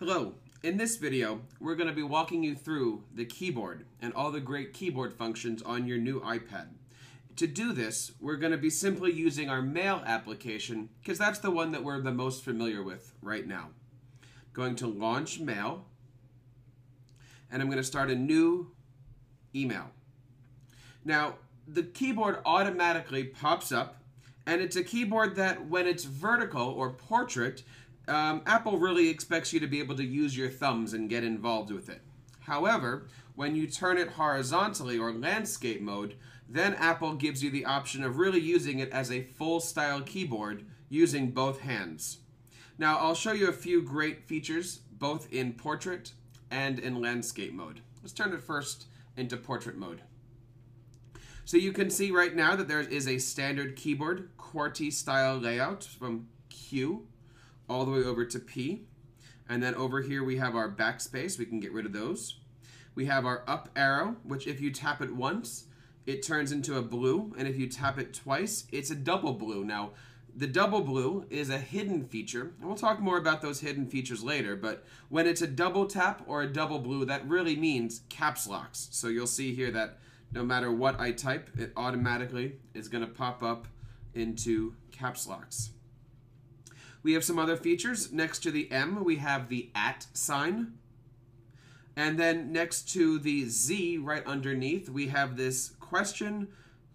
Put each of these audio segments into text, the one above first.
Hello, in this video we're going to be walking you through the keyboard and all the great keyboard functions on your new iPad. To do this, we're going to be simply using our Mail application because that's the one that we're the most familiar with right now. Going to launch Mail, and I'm going to start a new email. Now, the keyboard automatically pops up, and it's a keyboard that when it's vertical or portrait, Apple really expects you to be able to use your thumbs and get involved with it. However, when you turn it horizontally or landscape mode, then Apple gives you the option of really using it as a full-style keyboard using both hands. Now, I'll show you a few great features, both in portrait and in landscape mode. Let's turn it first into portrait mode. So you can see right now that there is a standard keyboard QWERTY style layout from Q all the way over to P. And then over here we have our backspace. We can get rid of those. We have our up arrow, which if you tap it once, it turns into a blue. And if you tap it twice, it's a double blue. Now, the double blue is a hidden feature. And we'll talk more about those hidden features later. But when it's a double tap or a double blue, that really means caps locks. So you'll see here that no matter what I type, it automatically is going to pop up into caps locks. We have some other features. Next to the M, we have the @ sign. And then next to the Z, right underneath, we have this question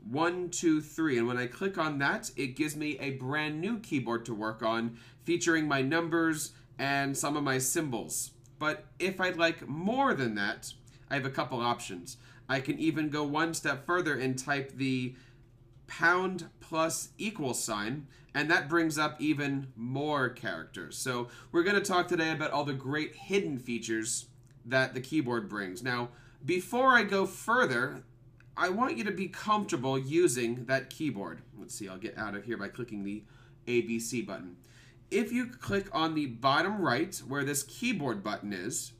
1, 2, 3. And when I click on that, it gives me a brand new keyboard to work on, featuring my numbers and some of my symbols. But if I'd like more than that, I have a couple options. I can even go one step further and type the # + sign, and that brings up even more characters. So we're going to talk today about all the great hidden features that the keyboard brings. Now, before I go further, I want you to be comfortable using that keyboard. Let's see, I'll get out of here by clicking the ABC button. If you click on the bottom right where this keyboard button is,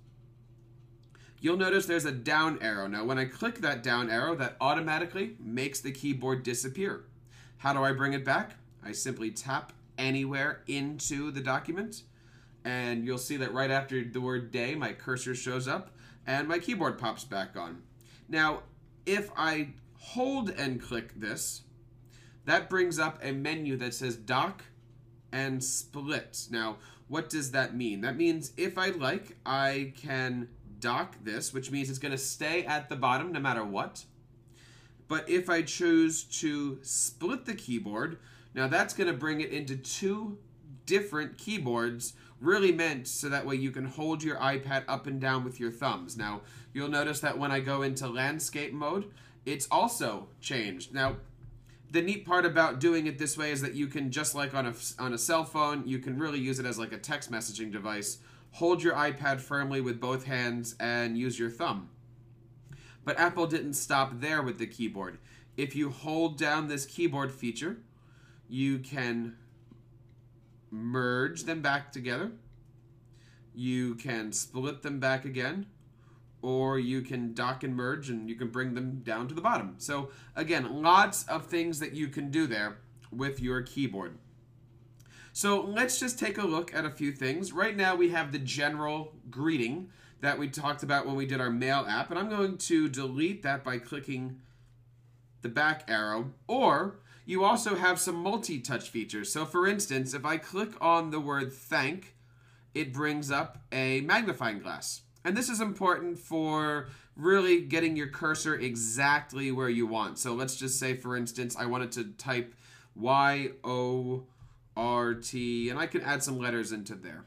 you'll notice there's a down arrow. Now, when I click that down arrow, that automatically makes the keyboard disappear. How do I bring it back? I simply tap anywhere into the document, and you'll see that right after the word day, my cursor shows up, and my keyboard pops back on. Now, if I hold and click this, that brings up a menu that says Dock and Split. Now, what does that mean? That means if I like, I can dock this, which means it's going to stay at the bottom no matter what. But if I choose to split the keyboard, now that's going to bring it into two different keyboards, really meant so that way you can hold your iPad up and down with your thumbs. Now, you'll notice that when I go into landscape mode, it's also changed. Now, the neat part about doing it this way is that you can, just like on a cell phone, you can really use it as like a text messaging device. Hold your iPad firmly with both hands and use your thumb. But Apple didn't stop there with the keyboard. If you hold down this keyboard feature, you can merge them back together. You can split them back again, or you can dock and merge and you can bring them down to the bottom. So again, lots of things that you can do there with your keyboard. So let's just take a look at a few things. Right now we have the general greeting that we talked about when we did our Mail app, and I'm going to delete that by clicking the back arrow. Or you also have some multi-touch features. So for instance, if I click on the word thank, it brings up a magnifying glass. And this is important for really getting your cursor exactly where you want. So let's just say, for instance, I wanted to type YORT, and I can add some letters into there.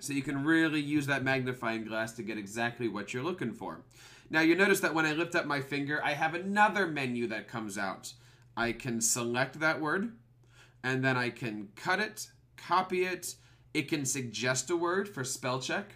So you can really use that magnifying glass to get exactly what you're looking for. Now you notice that when I lift up my finger, I have another menu that comes out. I can select that word, and then I can cut it, copy it. It can suggest a word for spell check.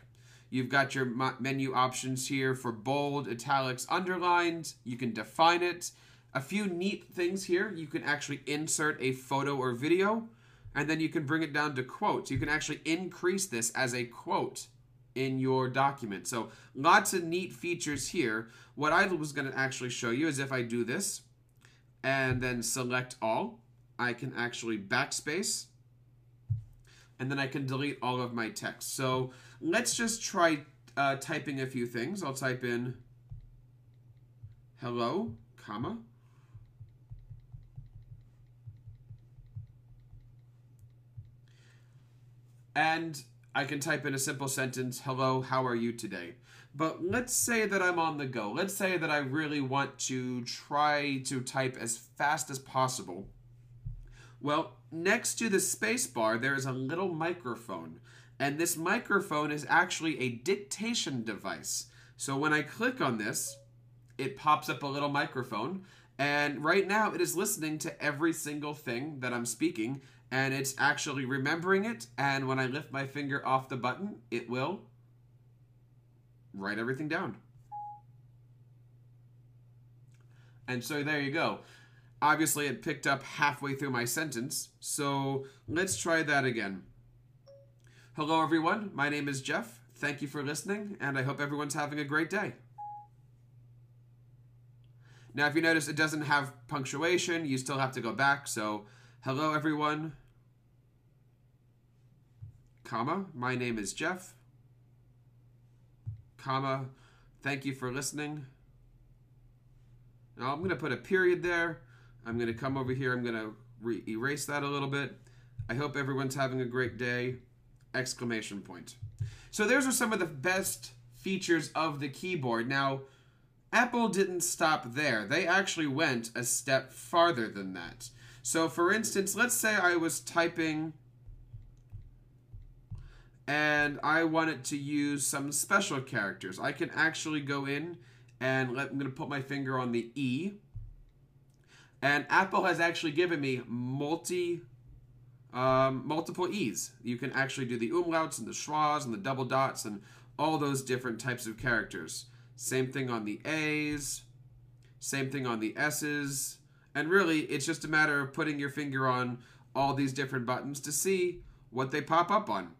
You've got your menu options here for bold, italics, underlined. You can define it. A few neat things here. You can actually insert a photo or video, and then you can bring it down to quotes. You can actually increase this as a quote in your document. So lots of neat features here. What I was going to actually show you is if I do this and then select all, I can actually backspace and then I can delete all of my text. So let's just try typing a few things. I'll type in hello, comma. And I can type in a simple sentence, hello, how are you today? But let's say that I'm on the go. Let's say that I really want to try to type as fast as possible. Well, next to the space bar, there is a little microphone. And this microphone is actually a dictation device. So when I click on this, it pops up a little microphone. And right now, it is listening to every single thing that I'm speaking. And it's actually remembering it. And when I lift my finger off the button, it will write everything down. And so there you go. Obviously, it picked up halfway through my sentence. So let's try that again. Hello, everyone. My name is Jeff. Thank you for listening, and I hope everyone's having a great day. Now, if you notice, it doesn't have punctuation. You still have to go back. So, hello, everyone, comma, my name is Jeff, comma, thank you for listening. Now, I'm going to put a period there. I'm going to come over here. I'm going to erase that a little bit. I hope everyone's having a great day. Exclamation point. So those are some of the best features of the keyboard. Now, Apple didn't stop there. They actually went a step farther than that. So for instance, let's say I was typing and I wanted to use some special characters. I can actually go in and I'm going to put my finger on the E. And Apple has actually given me multiple E's. You can actually do the umlauts and the schwas and the double dots and all those different types of characters. Same thing on the A's, same thing on the S's. And really, it's just a matter of putting your finger on all these different buttons to see what they pop up on.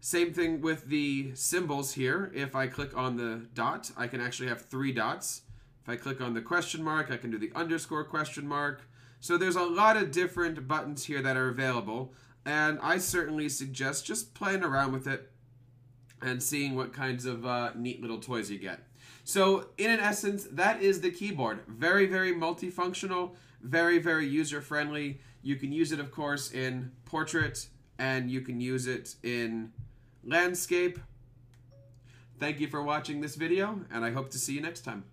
Same thing with the symbols here. If I click on the dot, I can actually have 3 dots. If I click on the question mark, I can do the underscore question mark. So there's a lot of different buttons here that are available. And I certainly suggest just playing around with it and seeing what kinds of neat little toys you get. So in an essence, that is the keyboard. Very, very multifunctional, very, very user-friendly. You can use it, of course, in portrait, and you can use it in landscape. Thank you for watching this video, and I hope to see you next time.